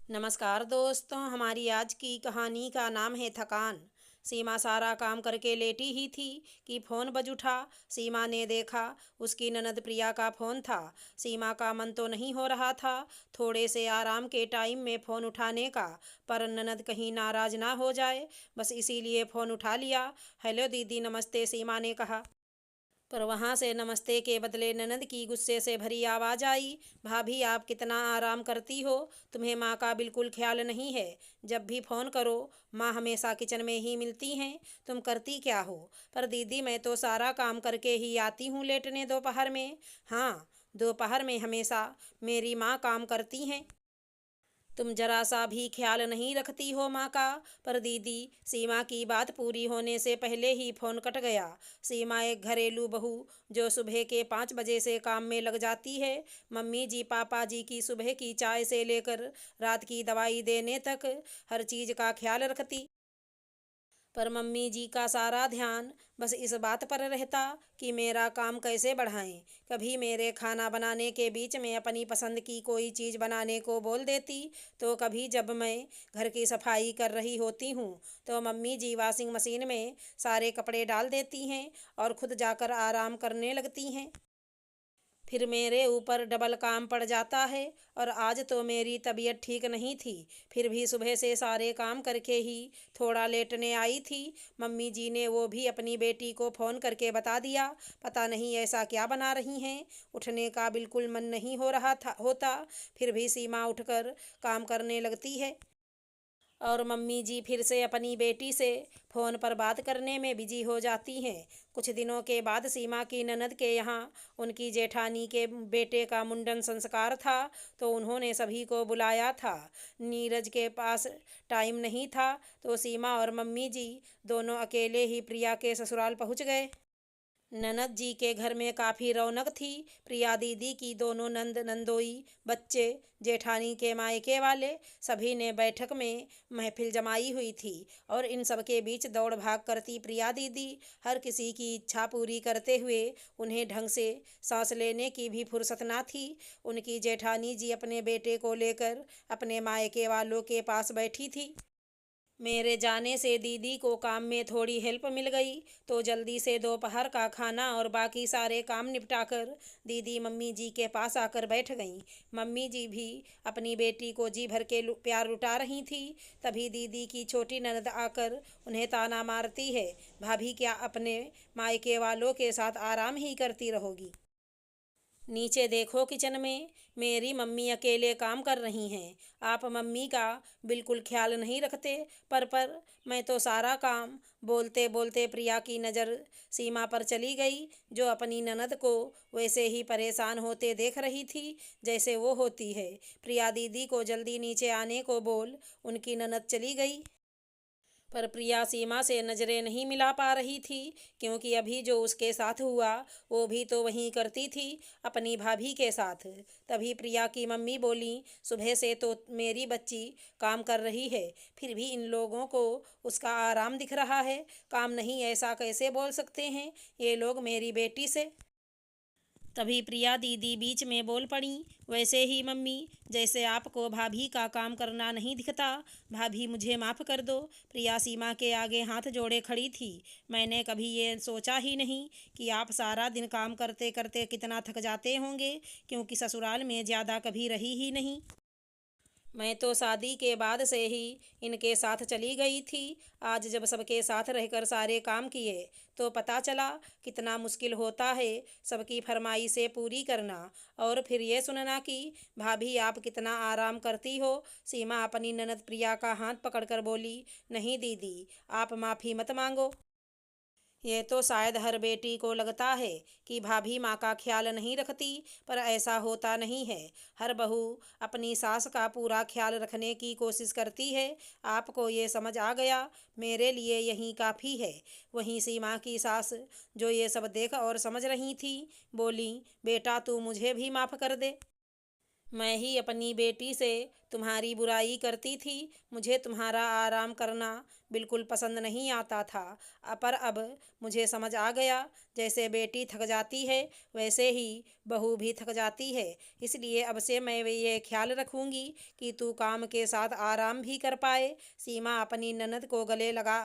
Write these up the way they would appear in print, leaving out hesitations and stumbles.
नमस्कार दोस्तों, हमारी आज की कहानी का नाम है थकान। सीमा सारा काम करके लेटी ही थी कि फ़ोन बज उठा। सीमा ने देखा उसकी ननद प्रिया का फ़ोन था। सीमा का मन तो नहीं हो रहा था थोड़े से आराम के टाइम में फ़ोन उठाने का, पर ननद कहीं नाराज़ ना हो जाए, बस इसीलिए फ़ोन उठा लिया। हेलो दीदी, नमस्ते, सीमा ने कहा। पर वहाँ से नमस्ते के बदले ननद की गुस्से से भरी आवाज़ आई। भाभी, आप कितना आराम करती हो? तुम्हें माँ का बिल्कुल ख्याल नहीं है। जब भी फ़ोन करो माँ हमेशा किचन में ही मिलती हैं। तुम करती क्या हो? पर दीदी, मैं तो सारा काम करके ही आती हूँ लेटने दोपहर में। हाँ, दोपहर में हमेशा मेरी माँ काम करती हैं। तुम जरा सा भी ख्याल नहीं रखती हो माँ का। पर दीदी, सीमा की बात पूरी होने से पहले ही फोन कट गया। सीमा एक घरेलू बहू जो सुबह के 5 बजे से काम में लग जाती है। मम्मी जी पापा जी की सुबह की चाय से लेकर रात की दवाई देने तक हर चीज़ का ख्याल रखती। पर मम्मी जी का सारा ध्यान बस इस बात पर रहता कि मेरा काम कैसे बढ़ाएं। कभी मेरे खाना बनाने के बीच में अपनी पसंद की कोई चीज़ बनाने को बोल देती, तो कभी जब मैं घर की सफाई कर रही होती हूँ तो मम्मी जी वॉशिंग मशीन में सारे कपड़े डाल देती हैं और खुद जाकर आराम करने लगती हैं। फिर मेरे ऊपर डबल काम पड़ जाता है। और आज तो मेरी तबीयत ठीक नहीं थी, फिर भी सुबह से सारे काम करके ही थोड़ा लेटने आई थी। मम्मी जी ने वो भी अपनी बेटी को फ़ोन करके बता दिया। पता नहीं ऐसा क्या बना रही हैं, उठने का बिल्कुल मन नहीं हो रहा था होता, फिर भी सीमा उठकर काम करने लगती है। और मम्मी जी फिर से अपनी बेटी से फ़ोन पर बात करने में बिजी हो जाती हैं। कुछ दिनों के बाद सीमा की ननद के यहाँ उनकी जेठानी के बेटे का मुंडन संस्कार था, तो उन्होंने सभी को बुलाया था। नीरज के पास टाइम नहीं था, तो सीमा और मम्मी जी दोनों अकेले ही प्रिया के ससुराल पहुँच गए। ननद जी के घर में काफ़ी रौनक थी। प्रिया दीदी की दोनों नंदोई, बच्चे, जेठानी के मायके वाले, सभी ने बैठक में महफिल जमाई हुई थी। और इन सब के बीच दौड़ भाग करती प्रिया दीदी हर किसी की इच्छा पूरी करते हुए उन्हें ढंग से सांस लेने की भी फुर्सत ना थी। उनकी जेठानी जी अपने बेटे को लेकर अपने मायके वालों के पास बैठी थी। मेरे जाने से दीदी को काम में थोड़ी हेल्प मिल गई, तो जल्दी से दोपहर का खाना और बाकी सारे काम निपटाकर दीदी मम्मी जी के पास आकर बैठ गईं। मम्मी जी भी अपनी बेटी को जी भर के प्यार लुटा रही थी। तभी दीदी की छोटी ननद आकर उन्हें ताना मारती है, भाभी क्या अपने मायके वालों के साथ आराम ही करती रहोगी? नीचे देखो, किचन में मेरी मम्मी अकेले काम कर रही हैं। आप मम्मी का बिल्कुल ख्याल नहीं रखते। पर मैं तो सारा काम। बोलते बोलते प्रिया की नज़र सीमा पर चली गई, जो अपनी ननद को वैसे ही परेशान होते देख रही थी जैसे वो होती है। प्रिया दीदी को जल्दी नीचे आने को बोल उनकी ननद चली गई। पर प्रिया सीमा से नज़रें नहीं मिला पा रही थी, क्योंकि अभी जो उसके साथ हुआ वो भी तो वहीं करती थी, अपनी भाभी के साथ। तभी प्रिया की मम्मी बोली, सुबह से तो मेरी बच्ची काम कर रही है, फिर भी इन लोगों को उसका आराम दिख रहा है। काम नहीं, ऐसा कैसे बोल सकते हैं ये लोग मेरी बेटी से? तभी प्रिया दीदी बीच में बोल पड़ी, वैसे ही मम्मी, जैसे आपको भाभी का काम करना नहीं दिखता। भाभी, मुझे माफ़ कर दो। प्रिया सीमा के आगे हाथ जोड़े खड़ी थी। मैंने कभी ये सोचा ही नहीं कि आप सारा दिन काम करते करते कितना थक जाते होंगे, क्योंकि ससुराल में ज़्यादा कभी रही ही नहीं। मैं तो शादी के बाद से ही इनके साथ चली गई थी। आज जब सबके साथ रहकर सारे काम किए तो पता चला कितना मुश्किल होता है सबकी फरमाइशें पूरी करना। और फिर ये सुनना कि भाभी आप कितना आराम करती हो। सीमा अपनी ननद प्रिया का हाथ पकड़कर बोली, नहीं दीदी, आप माफ़ी मत मांगो। ये तो शायद हर बेटी को लगता है कि भाभी माँ का ख्याल नहीं रखती, पर ऐसा होता नहीं है। हर बहू अपनी सास का पूरा ख्याल रखने की कोशिश करती है। आपको ये समझ आ गया, मेरे लिए यही काफ़ी है। वहीं सीमा की सास, जो ये सब देख और समझ रही थी, बोली, बेटा तू मुझे भी माफ़ कर दे। मैं ही अपनी बेटी से तुम्हारी बुराई करती थी। मुझे तुम्हारा आराम करना बिल्कुल पसंद नहीं आता था। पर अब मुझे समझ आ गया, जैसे बेटी थक जाती है वैसे ही बहू भी थक जाती है। इसलिए अब से मैं ये ख्याल रखूंगी कि तू काम के साथ आराम भी कर पाए। सीमा अपनी ननद को गले लगा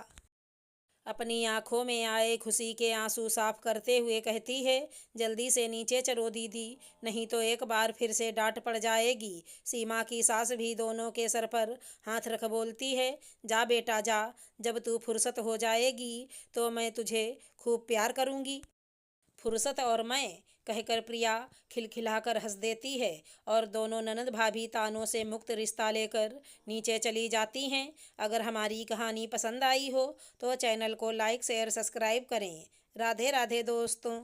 अपनी आंखों में आए खुशी के आंसू साफ करते हुए कहती है, जल्दी से नीचे चलो दीदी, नहीं तो एक बार फिर से डांट पड़ जाएगी। सीमा की सास भी दोनों के सर पर हाथ रख बोलती है, जा बेटा जा, जब तू फुर्सत हो जाएगी तो मैं तुझे खूब प्यार करूंगी। फुर्सत और मैं, कहकर प्रिया खिलखिलाकर हंस देती है और दोनों ननद भाभी तानों से मुक्त रिश्ता लेकर नीचे चली जाती हैं। अगर हमारी कहानी पसंद आई हो तो चैनल को लाइक शेयर सब्सक्राइब करें। राधे राधे दोस्तों।